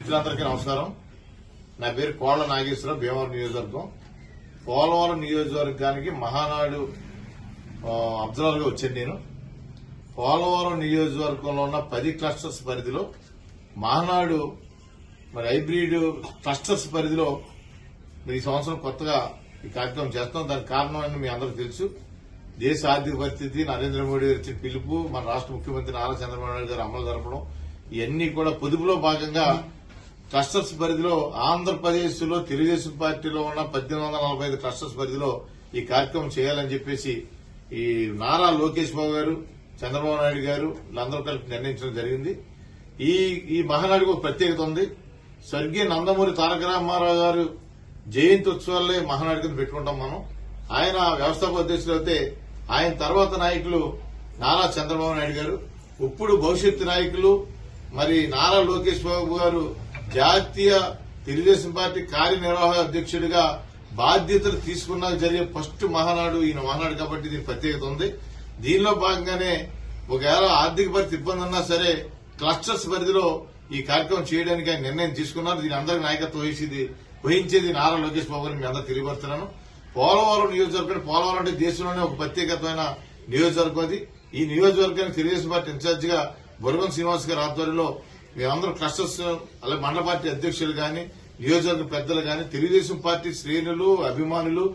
మిత్రులందరికీ నమస్కారం. నా పేరు కోళ్ల నాగేశ్వరరావు, భీమవరం నియోజకవర్గం. పోలవరం నియోజకవర్గానికి మహానాడు అబ్జర్వర్ గా వచ్చాను నేను. పోలవరం నియోజకవర్గంలో ఉన్న 10 క్లస్టర్స్ పరిధిలో మహానాడు హైబ్రిడ్ క్లస్టర్స్ పరిధిలో ఈ సంవత్సరం కొత్తగా ఈ కార్యక్రమం చేస్తాం. దానికి కారణం మీ అందరికీ తెలుసు. దేశ ఆర్థిక పరిస్థితి, నరేంద్ర మోడీ గారి ఇచ్చిన పిలుపు, మన రాష్ట్ర ముఖ్యమంత్రి నారా చంద్రబాబు నాయుడు గారు అమలు జరపడం, ఇవన్నీ కూడా పొదుపులో భాగంగా క్లస్టర్స్ పరిధిలో ఆంధ్రప్రదేశ్ లో తెలుగుదేశం పార్టీలో ఉన్న 1845 క్లస్టర్స్ పరిధిలో ఈ కార్యక్రమం చేయాలని చెప్పేసి ఈ నారా లోకేష్ బాబు గారు, చంద్రబాబు నాయుడు గారు వీళ్ళందరూ కలిపి నిర్ణయించడం జరిగింది. ఈ మహానాడికి ఒక ప్రత్యేకత ఉంది. స్వర్గీయ నందమూరి తారక రామారావు గారు జయంతి ఉత్సవాలే మహానాడి కింద పెట్టుకుంటాం మనం. ఆయన వ్యవస్థాపక అధ్యక్షులు అయితే ఆయన తర్వాత నాయకులు నారా చంద్రబాబు నాయుడు గారు, ఇప్పుడు భవిష్యత్తు నాయకులు మరి నారా లోకేష్ బాబు గారు జాతీయ తెలుగుదేశం పార్టీ కార్యనిర్వాహక అధ్యక్షుడిగా బాధ్యతలు తీసుకున్నా జరిగే ఫస్ట్ మహానాడు ఈ మహానాడు కాబట్టి దీని ప్రత్యేకత ఉంది. దీనిలో భాగంగానే ఒకవేళ ఆర్థిక పరిస్థితి ఇబ్బంది ఉన్నా సరే క్లస్టర్స్ పరిధిలో ఈ కార్యక్రమం చేయడానికి ఆయన నిర్ణయం తీసుకున్నారు. దీని అందరికీ నాయకత్వం వహించేది నారా లోకేష్ బాబు గారిని మీ అందరూ తెలియపరుస్తున్నాను. పోలవరం నియోజకవర్గం, పోలవరం అంటే దేశంలోనే ఒక ప్రత్యేకమైన నియోజకవర్గం. అది ఈ నియోజకవర్గానికి తెలుగుదేశం పార్టీ ఇన్ఛార్జ్ గా బొరగం శ్రీనివాస్ గారి ఆధ్వర్యంలో మేమందరూ క్లస్టర్స్ అలాగే మండల పార్టీ అధ్యక్షులు గాని, నియోజకవర్గ పెద్దలు గాని, తెలుగుదేశం పార్టీ శ్రేణులు, అభిమానులు,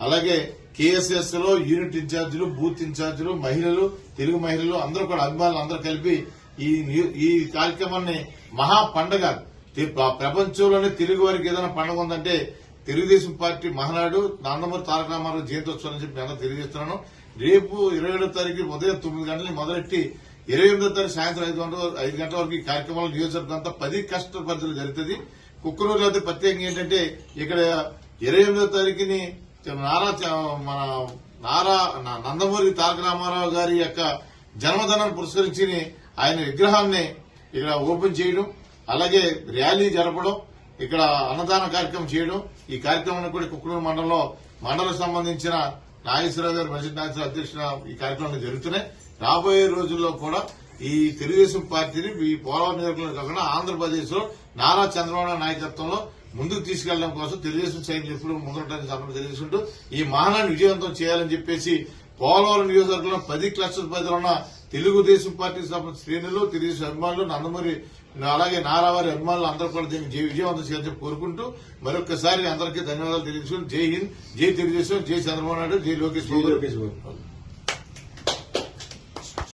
అలాగే కేఎస్ఎస్ లో యూనిట్ ఇన్ఛార్జీలు, బూత్ ఇన్ఛార్జీలు, మహిళలు, తెలుగు మహిళలు అందరూ కూడా అభిమానులు అందరూ కలిపి ఈ కార్యక్రమాన్ని మహా పండగ, ప్రపంచంలోనే తెలుగు వారికి ఏదైనా పండుగ ఉందంటే తెలుగుదేశం పార్టీ మహానాడు నందమూరి తారక రామారావు జయంతోత్సవం అని చెప్పి అందరూ తెలియజేస్తున్నాను. రేపు 27వ తారీఖు ఉదయం 9 గంటలకు మొదలెట్టి 28వ తారీఖు సాయంత్రం 5 గంటల వరకు ఈ కార్యక్రమాలు నియోజకవర్గం అంతా 10 క్లస్టర్ పరిధిలో జరుగుతుంది. కుక్కనూరులో అయితే ప్రత్యేకంగా ఏంటంటే ఇక్కడ 28వ తారీఖుని నారా నందమూరి తారక రామారావు గారి యొక్క జన్మదినాన్ని పురస్కరించి ఆయన విగ్రహాన్ని ఇక్కడ ఓపెన్ చేయడం, అలాగే ర్యాలీ జరపడం, ఇక్కడ అన్నదాన కార్యక్రమం చేయడం. ఈ కార్యక్రమాన్ని కూడా కుక్కనూరు మండలం సంబంధించిన నాగేశ్వరరావు గారు, ప్రెసిడెంట్ నాగేశ్వరరావు అధ్యక్షుల ఈ కార్యక్రమాలు జరుగుతున్నాయి. రాబోయే రోజుల్లో కూడా ఈ తెలుగుదేశం పార్టీని ఈ పోలవరం నియోజకవర్గంలో కాకుండా ఆంధ్రప్రదేశ్ లో నారా చంద్రబాబు నాయుడు నాయకత్వంలో ముందుకు తీసుకెళ్లడం కోసం తెలుగుదేశం సైన్యం ఎప్పుడు ముందుంటారని సందర్భంగా తెలియజేసుకుంటూ ఈ మహానాడు విజయవంతం చేయాలని చెప్పేసి పోలవరం నియోజకవర్గంలో 10 క్లస్టర్స్ పరిధిలో ఉన్న తెలుగుదేశం పార్టీ శ్రేణులు, తెలుగుదేశం అభిమానులు, నందమూరి అలాగే నారావారి అభిమానులు అందరూ కూడా దీన్ని విజయవంతం చేయాలని కోరుకుంటూ మరొకసారి అందరికీ ధన్యవాదాలు తెలియజేసుకుంటూ జై హింద్, జై తెలుగుదేశం, జై చంద్రబాబు నాయుడు, జై లోకేష్ బాబు.